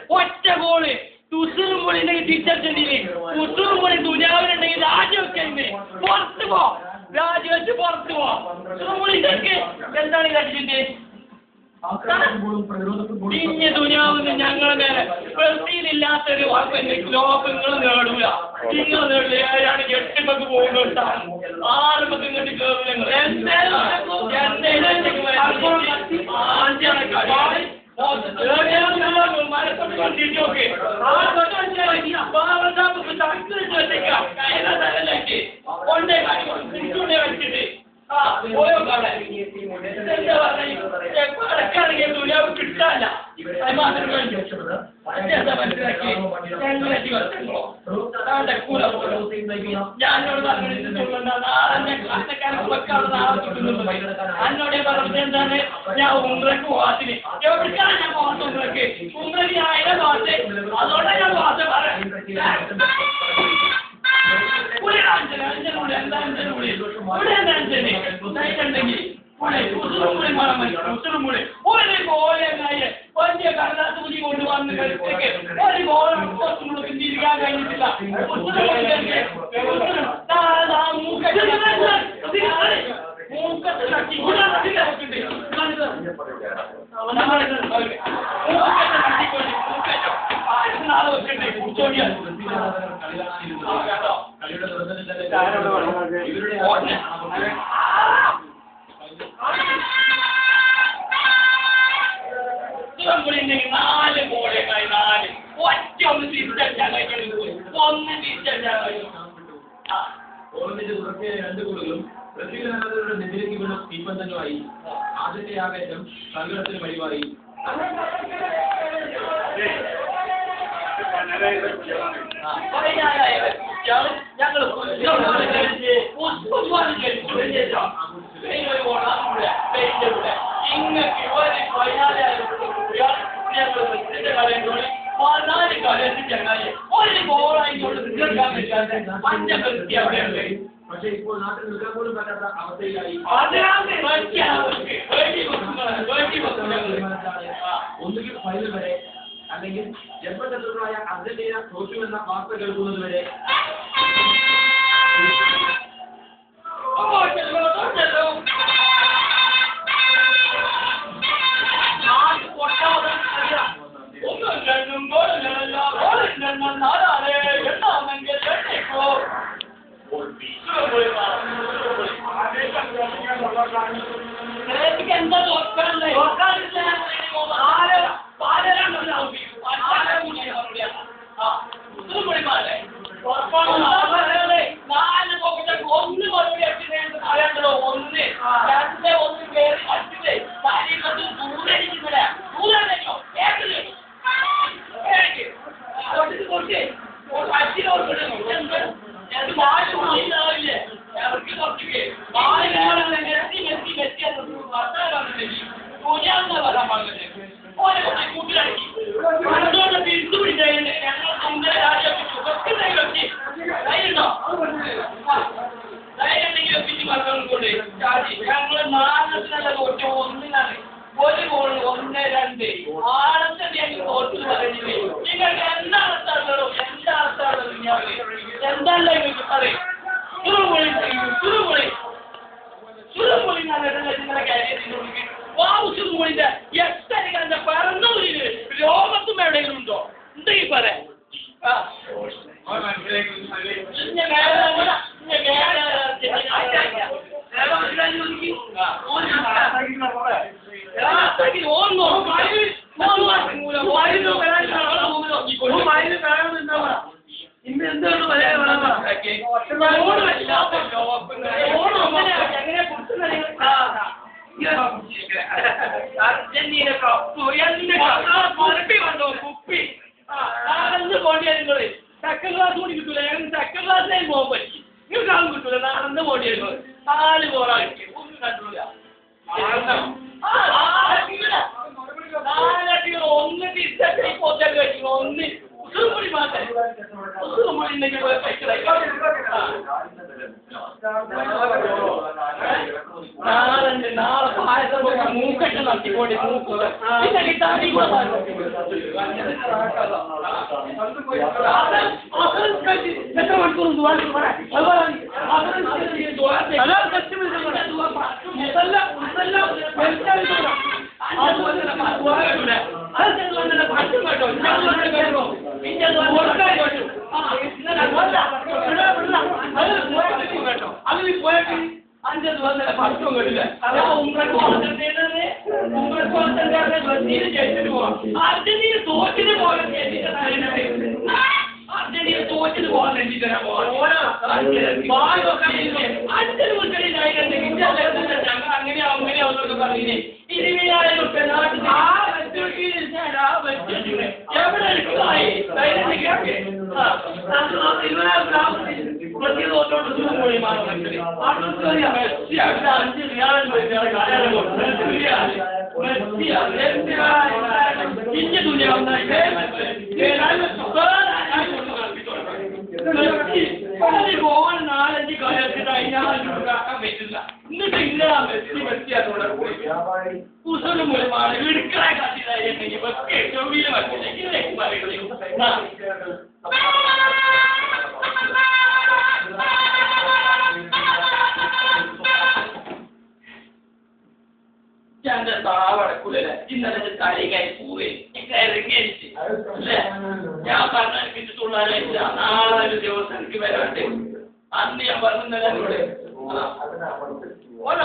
ഒറ്റ ഗോള് തുസറും കൂടി ഉണ്ടെങ്കിൽ ടീച്ചർച്ചെണ്ടിയില് തുസറും കൂടി ദുനിയാവിലുണ്ടെങ്കിൽ രാജിവെക്കെ പുറത്തു പോ രാജിവെച്ച് പുറത്തു പോ തുസറും കൂടി ഇതൊക്കെ എന്താണ് കണ്ടിട്ട് ഇനി ദുനിയാവിന് ഞങ്ങളെ മേലെ ബ്രസീലില്ലാത്തൊരു ലോകങ്ങൾ നേടൂല നിങ്ങൾ നേടില്ല ഏഴാണ് 8 മക്ക് പോകുന്ന 6 മക്ക് ഇങ്ങോട്ട് കേറില്ല കിട്ടാല്ല ഞാനോട് എന്നോട് പറഞ്ഞത് എന്താണ് ഞാൻ ഉംറക്ക് പോവാത്തിന് എവിടേക്കാണ് ഞാൻ പോകാത്ത ഉംറക്ക് ആയിരം പോകട്ടെ അതുകൊണ്ടാണ് ഞാൻ പോകാത്ത പറയാം വലിയ കടലാസ് കുടി കൊണ്ടുവന്ന് ഒരു ഗോളം തിരിക്കാൻ കഴിഞ്ഞിട്ടില്ല മൂക്കത്ത് കട്ടി നാളെ വെക്കണ്ടേ കുടിച്ചോടിയാൽ നാല് ഗോളേക്കായി 4 ഒറ്റ ഒന്ന് തിരിച്ചടിച്ചാൽ ഒന്ന് തിരിച്ചടിച്ചാൽ രണ്ട് ഗോളുകളും ബ്രസീലിനരുടെ നെതിലേക്ക് വീണ തീപ്പന്തലുമായി ആദ്യത്തെ ആവേശം സങ്കടത്തിന് വഴിവായി. പക്ഷെ ഇപ്പോൾ നാട്ടിൽ നിൽക്കാൻ പോലും പറ്റാത്ത അവസ്ഥയിലായി. ഒന്നുകിൽ ഫൈനൽ വരെ അല്ലെങ്കിൽ ജന്മശത്രുക്കളായ അർജന്റീന തോറ്റുമെന്ന വാർത്ത കേൾക്കുന്നത് വരെ ക്ലാസ് കൂടി കിട്ടൂല ഞങ്ങൾ സെക്കൻഡ് ക്ലാസ്സിലേക്ക് പോകാൻ പറ്റി നിങ്ങൾക്ക് ആളും കിട്ടൂല നടന്ന് പോടിയായിരുന്നു 4 ഗോളാക്കി ഒന്നും കണ്ടൂല ഒന്ന് തിരിച്ചു പോറ്റാൻ കഴിക്കും ഒന്ന് ഉസുറുമുടി മാത്രം ഉസുറുമുടി ഉണ്ടെങ്കിൽ നാളെ പായസം മൂക്കെട്ട് നടത്തിക്കൊണ്ട് മൂക്കുക പിന്നെ കിട്ടാൻ എത്ര മണിക്കൂർ അതിൽ പോയിട്ട് 5 ദിവസം പറ്റും കേട്ടില്ല അർജന്റീന തോറ്റിന് പോലെ അർജന്റീന തോറ്റിന് പോകാൻ ഞങ്ങൾ അങ്ങനെയാവുന്നൊക്കെ പറഞ്ഞില്ലേ 20,000 റുപ്യ എവിടെ പോകാൻ 4-5 കാലത്തിൽ അതിനാക്കാൻ പറ്റില്ല എന്നിട്ട് ഇല്ല കുസലും മൂലമാണ് വീടുക്കളെ കാട്ടിലായിരുന്നെങ്കിൽ വെക്കെ ചെവിയിൽ വച്ചില്ലെങ്കിൽ ഞാൻ താവടക്കൂല ഇന്നലെ തലകായി പോവേ ഇറങ്ങിയടിച്ച് അല്ലേ ഞാൻ പറഞ്ഞ എനിക്ക് തുള്ളാനില്ല നാളെ ഒരു ദിവസം എനിക്ക് വരാണ്ട് അന്ന് ഞാൻ പറഞ്ഞ ഓരോ